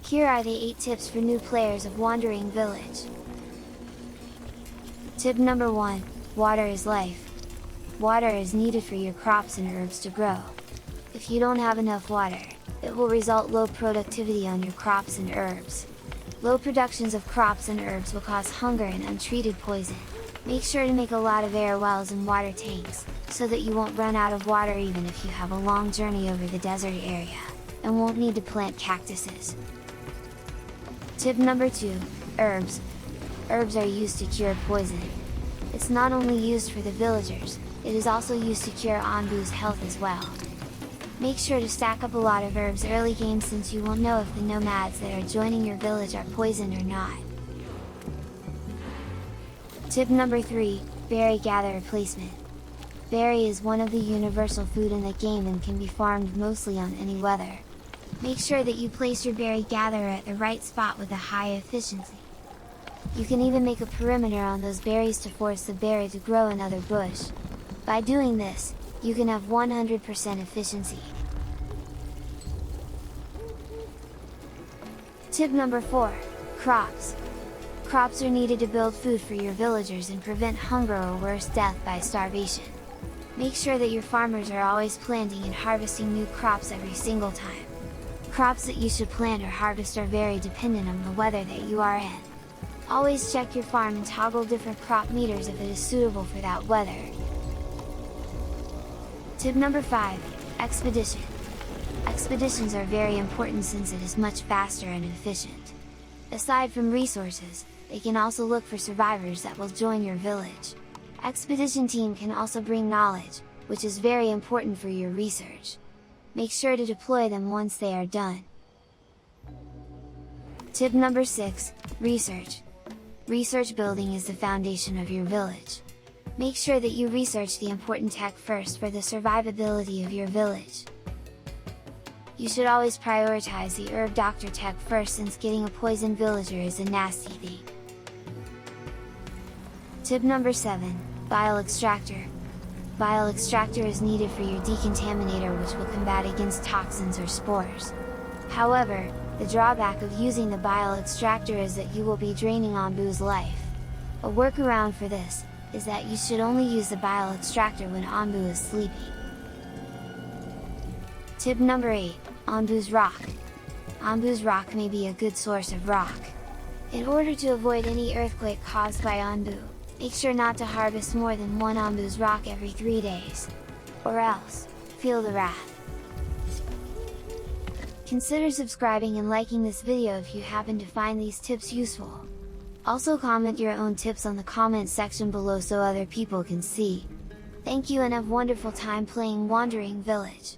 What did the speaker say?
Here are the 8 tips for new players of Wandering Village. Tip number 1, water is life. Water is needed for your crops and herbs to grow. If you don't have enough water, it will result low productivity on your crops and herbs. Low productions of crops and herbs will cause hunger and untreated poison. Make sure to make a lot of air wells and water tanks, so that you won't run out of water even if you have a long journey over the desert area, and won't need to plant cactuses. Tip number 2, herbs. Herbs are used to cure poison. It's not only used for the villagers, it is also used to cure Ambu's health as well. Make sure to stack up a lot of herbs early game since you won't know if the nomads that are joining your village are poisoned or not. Tip number 3, berry gatherer placement. Berry is one of the universal food in the game and can be farmed mostly on any weather. Make sure that you place your berry gatherer at the right spot with a high efficiency. You can even make a perimeter on those berries to force the berry to grow another bush. By doing this, you can have 100% efficiency. Tip number 4, crops. Crops are needed to build food for your villagers and prevent hunger or worse, death by starvation. Make sure that your farmers are always planting and harvesting new crops every single time. Crops that you should plant or harvest are very dependent on the weather that you are in. Always check your farm and toggle different crop meters if it is suitable for that weather. Tip number 5, expedition. Expeditions are very important since it is much faster and efficient. Aside from resources, they can also look for survivors that will join your village. Expedition team can also bring knowledge, which is very important for your research. Make sure to deploy them once they are done. Tip number 6, research. Research building is the foundation of your village. Make sure that you research the important tech first for the survivability of your village. You should always prioritize the herb doctor tech first since getting a poisoned villager is a nasty thing. Tip number 7, Bile Extractor. Bile Extractor is needed for your decontaminator, which will combat against toxins or spores. However, the drawback of using the Bile Extractor is that you will be draining Ambu's life. A workaround for this is that you should only use the Bile Extractor when Ambu is sleeping. Tip number 8, Ambu's Rock. Ambu's Rock may be a good source of rock. In order to avoid any earthquake caused by Ambu, make sure not to harvest more than 1 Ambu's Rock every 3 days. Or else, feel the wrath. Consider subscribing and liking this video if you happen to find these tips useful. Also comment your own tips on the comment section below so other people can see. Thank you and have wonderful time playing Wandering Village.